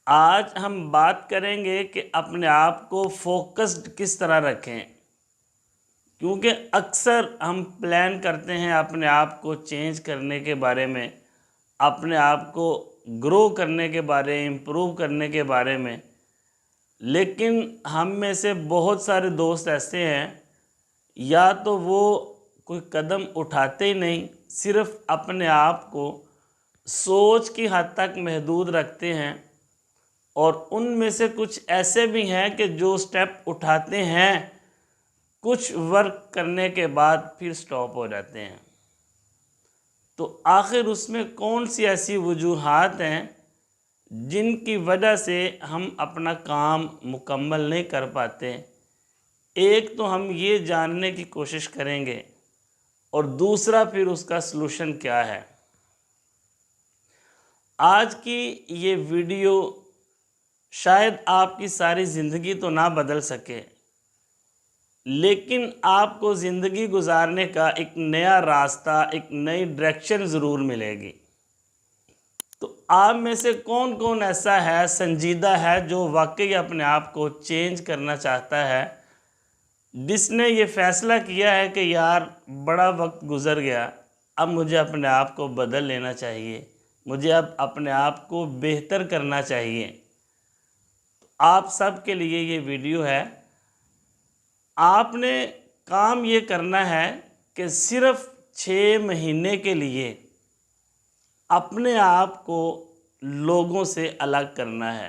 آج ہم بات کریں گے کہ اپنے آپ کو فوکسڈ کس طرح رکھیں، کیونکہ اکثر ہم پلان کرتے ہیں اپنے آپ کو چینج کرنے کے بارے میں، اپنے آپ کو گرو کرنے کے بارے، امپروو کرنے کے بارے میں، لیکن ہم میں سے بہت سارے دوست ایسے ہیں یا تو وہ کوئی قدم اٹھاتے ہی نہیں، صرف اپنے آپ کو سوچ کی حد تک محدود رکھتے ہیں، اور ان میں سے کچھ ایسے بھی ہیں کہ جو سٹیپ اٹھاتے ہیں کچھ ورک کرنے کے بعد پھر سٹاپ ہو جاتے ہیں۔ تو آخر اس میں کون سی ایسی وجوہات ہیں جن کی وجہ سے ہم اپنا کام مکمل نہیں کر پاتے؟ ایک تو ہم یہ جاننے کی کوشش کریں گے، اور دوسرا پھر اس کا سلوشن کیا ہے۔ آج کی یہ ویڈیو شاید آپ کی ساری زندگی تو نہ بدل سکے، لیکن آپ کو زندگی گزارنے کا ایک نیا راستہ، ایک نئی ڈائریکشن ضرور ملے گی۔ تو آپ میں سے کون کون ایسا ہے، سنجیدہ ہے، جو واقعی اپنے آپ کو چینج کرنا چاہتا ہے، جس نے یہ فیصلہ کیا ہے کہ یار بڑا وقت گزر گیا، اب مجھے اپنے آپ کو بدل لینا چاہیے، مجھے اب اپنے آپ کو بہتر کرنا چاہیے۔ آپ سب کے لیے یہ ویڈیو ہے۔ آپ نے کام یہ کرنا ہے کہ صرف 6 مہینے کے لیے اپنے آپ کو لوگوں سے الگ کرنا ہے۔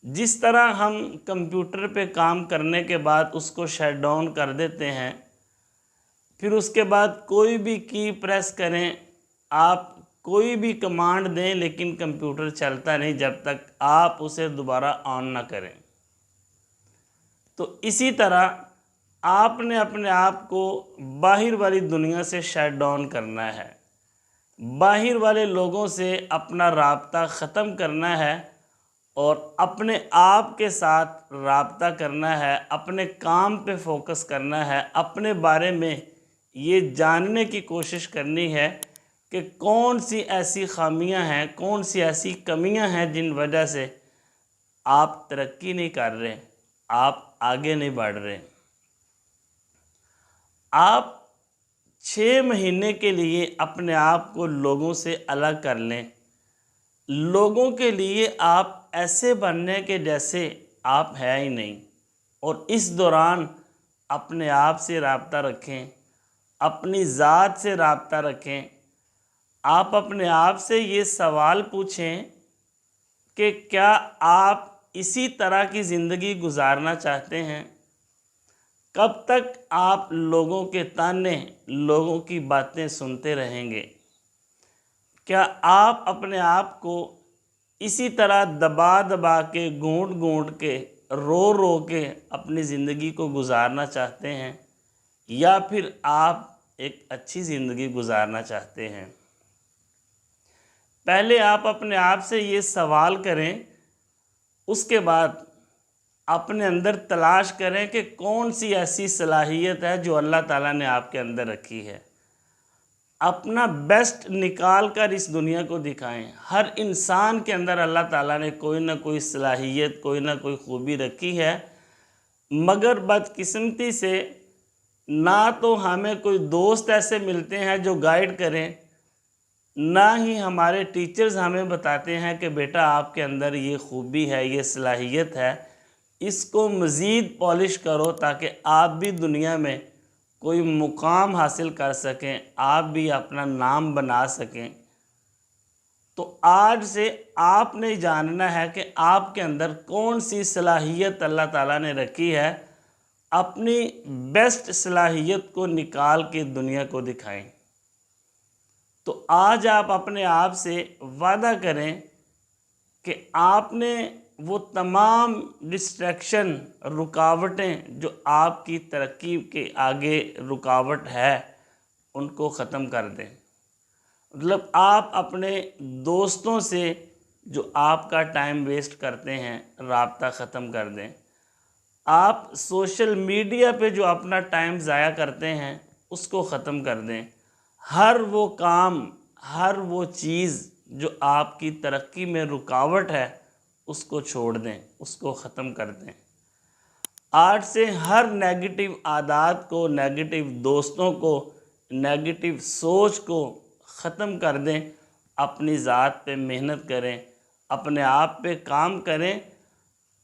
جس طرح ہم کمپیوٹر پہ کام کرنے کے بعد اس کو شٹ ڈاؤن کر دیتے ہیں، پھر اس کے بعد کوئی بھی کی پریس کریں، آپ کوئی بھی کمانڈ دیں، لیکن کمپیوٹر چلتا نہیں جب تک آپ اسے دوبارہ آن نہ کریں۔ تو اسی طرح آپ نے اپنے آپ کو باہر والی دنیا سے شٹ ڈاؤن کرنا ہے، باہر والے لوگوں سے اپنا رابطہ ختم کرنا ہے، اور اپنے آپ کے ساتھ رابطہ کرنا ہے، اپنے کام پہ فوکس کرنا ہے، اپنے بارے میں یہ جاننے کی کوشش کرنی ہے کہ کون سی ایسی خامیاں ہیں، کون سی ایسی کمیاں ہیں جن وجہ سے آپ ترقی نہیں کر رہے، آپ آگے نہیں بڑھ رہے۔ آپ 6 مہینے کے لیے اپنے آپ کو لوگوں سے الگ کر لیں۔ لوگوں کے لیے آپ ایسے بننے کے جیسے آپ ہے ہی نہیں، اور اس دوران اپنے آپ سے رابطہ رکھیں، اپنی ذات سے رابطہ رکھیں۔ آپ اپنے آپ سے یہ سوال پوچھیں کہ کیا آپ اسی طرح کی زندگی گزارنا چاہتے ہیں؟ کب تک آپ لوگوں کے تانے، لوگوں کی باتیں سنتے رہیں گے؟ کیا آپ اپنے آپ کو اسی طرح دبا دبا کے، گھونٹ گھونٹ کے، رو رو کے اپنی زندگی کو گزارنا چاہتے ہیں، یا پھر آپ ایک اچھی زندگی گزارنا چاہتے ہیں؟ پہلے آپ اپنے آپ سے یہ سوال کریں، اس کے بعد اپنے اندر تلاش کریں کہ کون سی ایسی صلاحیت ہے جو اللہ تعالیٰ نے آپ کے اندر رکھی ہے۔ اپنا بیسٹ نکال کر اس دنیا کو دکھائیں۔ ہر انسان کے اندر اللہ تعالیٰ نے کوئی نہ کوئی صلاحیت، کوئی نہ کوئی خوبی رکھی ہے، مگر بدقسمتی سے نہ تو ہمیں کوئی دوست ایسے ملتے ہیں جو گائیڈ کریں، نہ ہی ہمارے ٹیچرز ہمیں بتاتے ہیں کہ بیٹا آپ کے اندر یہ خوبی ہے، یہ صلاحیت ہے، اس کو مزید پالش کرو تاکہ آپ بھی دنیا میں کوئی مقام حاصل کر سکیں، آپ بھی اپنا نام بنا سکیں۔ تو آج سے آپ نے جاننا ہے کہ آپ کے اندر کون سی صلاحیت اللہ تعالیٰ نے رکھی ہے۔ اپنی بیسٹ صلاحیت کو نکال کے دنیا کو دکھائیں۔ تو آج آپ اپنے آپ سے وعدہ کریں کہ آپ نے وہ تمام ڈسٹریکشن، رکاوٹیں جو آپ کی ترقی کے آگے رکاوٹ ہے، ان کو ختم کر دیں۔ مطلب آپ اپنے دوستوں سے جو آپ کا ٹائم ویسٹ کرتے ہیں، رابطہ ختم کر دیں۔ آپ سوشل میڈیا پہ جو اپنا ٹائم ضائع کرتے ہیں، اس کو ختم کر دیں۔ ہر وہ کام، ہر وہ چیز جو آپ کی ترقی میں رکاوٹ ہے، اس کو چھوڑ دیں، اس کو ختم کر دیں۔ آج سے ہر نیگیٹو عادات کو، نیگیٹو دوستوں کو، نیگیٹو سوچ کو ختم کر دیں۔ اپنی ذات پہ محنت کریں، اپنے آپ پہ کام کریں۔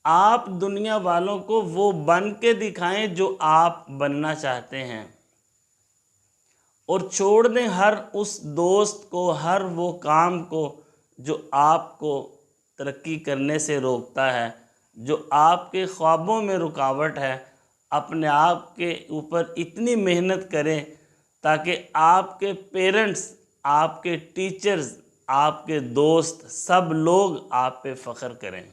آپ دنیا والوں کو وہ بن کے دکھائیں جو آپ بننا چاہتے ہیں، اور چھوڑ دیں ہر اس دوست کو، ہر وہ کام کو جو آپ کو ترقی کرنے سے روکتا ہے، جو آپ کے خوابوں میں رکاوٹ ہے۔ اپنے آپ کے اوپر اتنی محنت کریں تاکہ آپ کے پیرنٹس، آپ کے ٹیچرز، آپ کے دوست، سب لوگ آپ پہ فخر کریں۔